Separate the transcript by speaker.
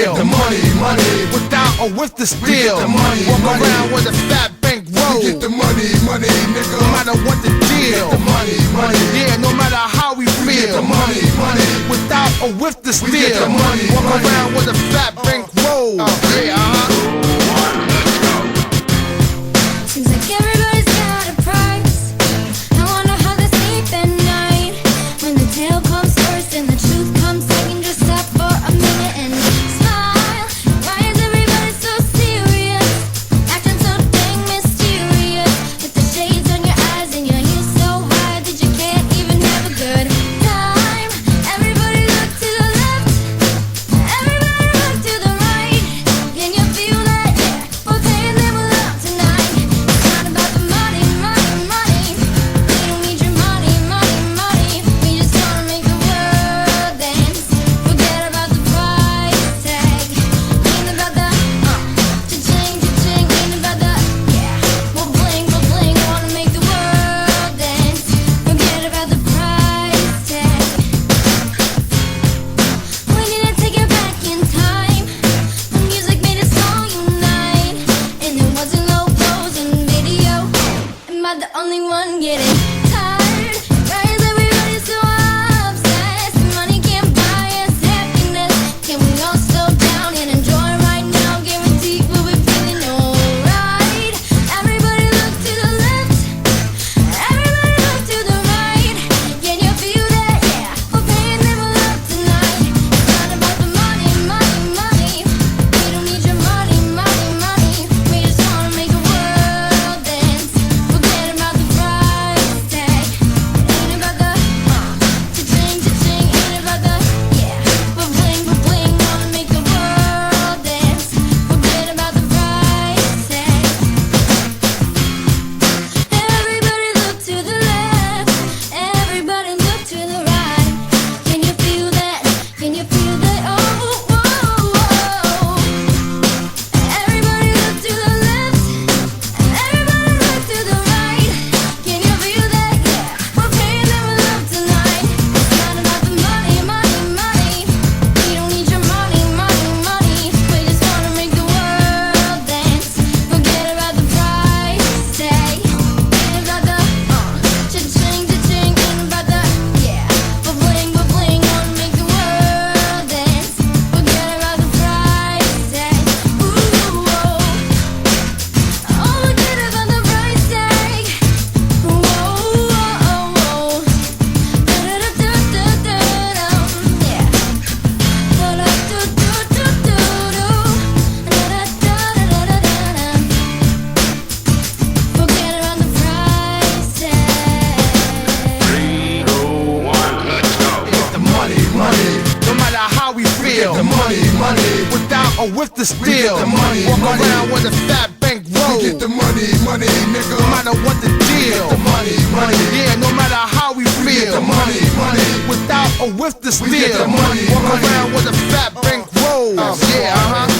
Speaker 1: steal.
Speaker 2: The money, money.
Speaker 1: Without a whiff to steal.
Speaker 2: We get the money,
Speaker 1: Walk
Speaker 2: money.
Speaker 1: around with a fat bank roll.
Speaker 2: We get the money, money, nigga.
Speaker 1: No matter what the deal.
Speaker 2: The money, money.
Speaker 1: Yeah, no matter how we
Speaker 2: We get
Speaker 1: feel.
Speaker 2: the money, money.
Speaker 1: Without a whiff to steal.
Speaker 2: get the money,
Speaker 1: Walk
Speaker 2: money.
Speaker 1: around with a fat bank roll. Yeah,
Speaker 3: Seems like everybody's got a price. I wonder how they sleep at night. When the tale comes first and the truth comes second, just stop for a minute and smile. Why is everybody so serious? Acting so dang mysterious. With the shades on your eyes and your heels so high that you can't even have a good time. Everybody look to the left. Everybody look to the right. Can you feel that? Yeah, we're paying them a lot tonight. It's not about the money, money, money. We don't need your money, money, money. We just wanna make the world dance. Forget about the price tag. Ain't about the cha-ching, cha-ching. Ain't about the we'll bling, wanna make the world dance. Forget about the price tag. We need to take it back in time. The music made us all unite, and there wasn't no pose in video. Am I the only one getting tired? Why is everybody so obsessed? Money can't buy us happiness. Can we all slow down and enjoy right now? Guaranteed we'll be feeling alright. Everybody look to the left. Everybody look to the right. Can you feel that? Yeah, we're paying them a lot tonight. It's not about the money, money, money. We don't need your money, money, money. We just wanna make the world dance. Forget about the price tag. Ain't about the cha-ching, cha-ching. Ain't about the we're bling, wanna make the world dance. Forget about the price tag. Everybody look to the left. Everybody look to the right. Can you feel that? Can you feel that? Oh, oh, oh. Everybody look to the left. Everybody look to the right. Can you feel that? Yeah, we're paying them a lot tonight. It's not about the money, money, money. We don't need your money, money, money. We just wanna make the world dance. Forget about the price tag. Ain't about the cha-ching, cha-ching. Ain't about the we're bling, wanna make the world dance. Forget about the price tag. Ooh, oh, forget about the price tag. Whoa, oh, oh, forget about the price tag.
Speaker 2: 3, 2, 1, let's go. Get the money, money.
Speaker 1: no matter how we feel.
Speaker 2: The money, money.
Speaker 1: Without a whiff to steal.
Speaker 2: the money,
Speaker 1: Walk
Speaker 2: money.
Speaker 1: around with a fat bank roll.
Speaker 2: Get the money, money, nigga.
Speaker 1: No matter what the deal.
Speaker 2: The money, money.
Speaker 1: Yeah, no matter how we feel.
Speaker 2: The money, money.
Speaker 1: Without a whiff to steal.
Speaker 2: get the money,
Speaker 1: Walk
Speaker 2: money.
Speaker 1: around with a fat bank roll. Yeah,